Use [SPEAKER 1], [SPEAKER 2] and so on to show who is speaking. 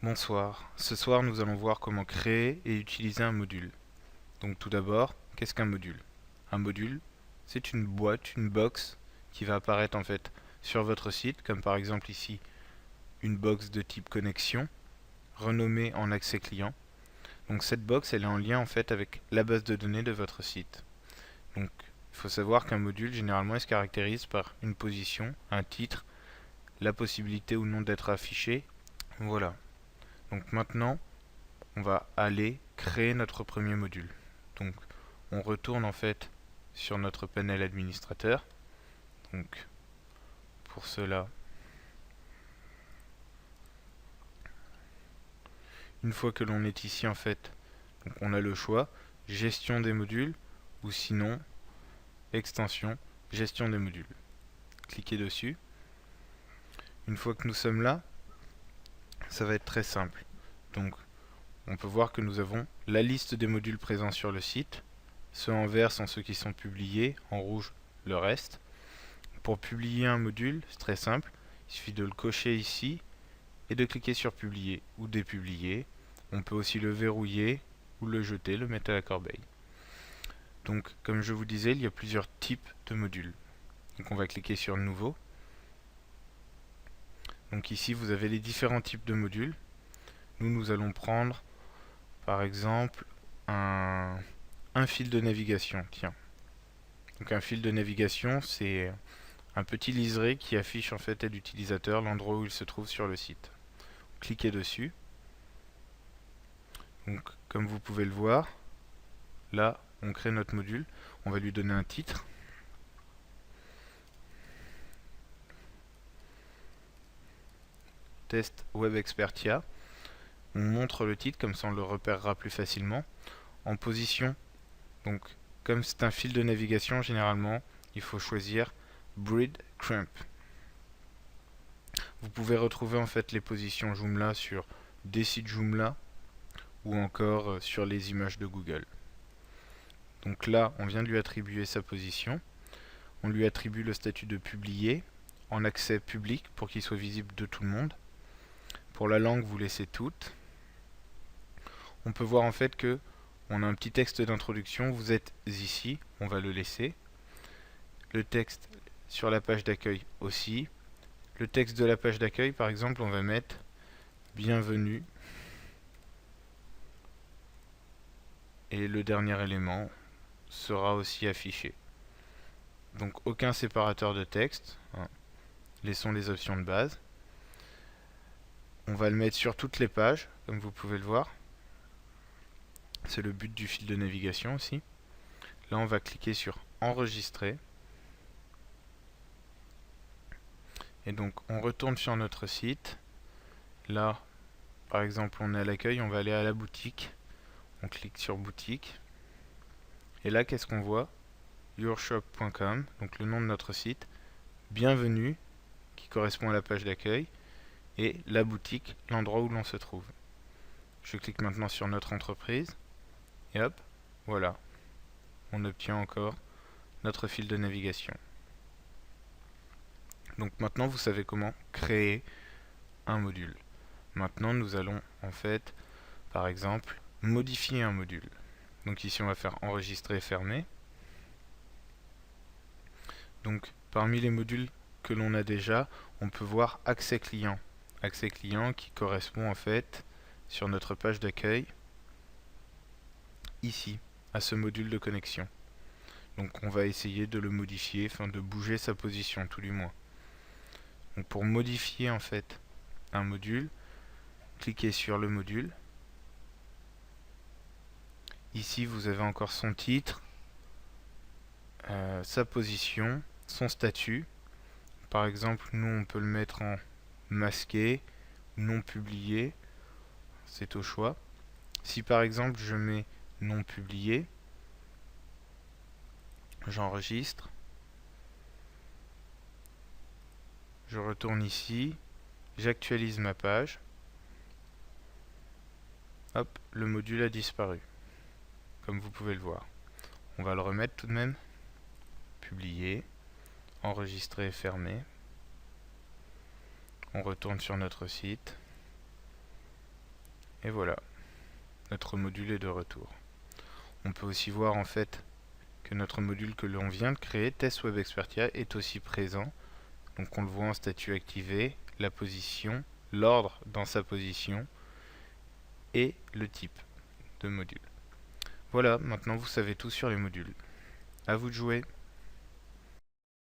[SPEAKER 1] Bonsoir, ce soir nous allons voir comment créer et utiliser un module. Donc tout d'abord, qu'est-ce qu'un module? Un module, c'est une boîte, une box qui va apparaître en fait sur votre site, comme par exemple ici une box de type connexion, renommée en accès client. Donc cette box elle est en lien en fait avec la base de données de votre site. Donc il faut savoir qu'un module généralement il se caractérise par une position, un titre, la possibilité ou non d'être affiché. Voilà. Donc maintenant, on va aller créer notre premier module. Donc on retourne en fait sur notre panel administrateur. Donc pour cela, une fois que l'on est ici en fait, donc on a le choix gestion des modules ou sinon extension gestion des modules. Cliquez dessus. Une fois que nous sommes là, ça va être très simple. Donc on peut voir que nous avons la liste des modules présents sur le site. Ceux en vert sont ceux qui sont publiés, en rouge le reste. Pour publier un module, c'est très simple, il suffit de le cocher ici et de cliquer sur publier ou dépublier. On peut aussi le verrouiller ou le jeter, le mettre à la corbeille. Donc comme je vous disais, il y a plusieurs types de modules. Donc on va cliquer sur nouveau. Donc ici vous avez les différents types de modules. Nous allons prendre par exemple un fil de navigation. Tiens. Donc un fil de navigation, c'est un petit liseré qui affiche en fait à l'utilisateur l'endroit où il se trouve sur le site. Cliquez dessus. Donc comme vous pouvez le voir, là on crée notre module, on va lui donner un titre. Test Web Expertia. On montre le titre, comme ça on le repérera plus facilement. En position, donc comme c'est un fil de navigation, généralement il faut choisir Breadcrumb. Vous pouvez retrouver en fait les positions Joomla sur des sites Joomla ou encore sur les images de Google. Donc là, on vient de lui attribuer sa position. On lui attribue le statut de publié en accès public pour qu'il soit visible de tout le monde. Pour la langue, vous laissez toute. On peut voir en fait que on a un petit texte d'introduction. Vous êtes ici, on va le laisser. Le texte sur la page d'accueil aussi. Le texte de la page d'accueil, par exemple, on va mettre bienvenue. Et le dernier élément sera aussi affiché. Donc aucun séparateur de texte. Laissons les options de base. On va le mettre sur toutes les pages, comme vous pouvez le voir. C'est le but du fil de navigation aussi. Là, on va cliquer sur enregistrer. Et donc, on retourne sur notre site. Là, par exemple, on est à l'accueil, on va aller à la boutique. On clique sur boutique. Et là, qu'est-ce qu'on voit? yourshop.com, donc le nom de notre site. Bienvenue, qui correspond à la page d'accueil. Et la boutique, l'endroit où l'on se trouve. Je clique maintenant sur notre entreprise. Et hop, voilà. On obtient encore notre fil de navigation. Donc maintenant vous savez comment créer un module. Maintenant nous allons en fait par exemple modifier un module. Donc ici on va faire enregistrer, fermer. Donc parmi les modules que l'on a déjà, on peut voir accès client. Accès client qui correspond en fait sur notre page d'accueil ici à ce module de connexion. Donc on va essayer de le modifier, enfin de bouger sa position tout du moins. Donc pour modifier en fait un module, cliquez sur le module. Ici vous avez encore son titre, sa position, son statut. Par exemple, nous on peut le mettre en masqué, non publié, c'est au choix. Si par exemple je mets non publié, j'enregistre, je retourne ici, j'actualise ma page, hop, le module a disparu, comme vous pouvez le voir. On va le remettre tout de même, publier, enregistrer et fermer. On retourne sur notre site. Et voilà, notre module est de retour. On peut aussi voir en fait que notre module que l'on vient de créer, Test Web Expertia, est aussi présent. Donc on le voit en statut activé, la position, l'ordre dans sa position et le type de module. Voilà, maintenant vous savez tout sur les modules. À vous de jouer.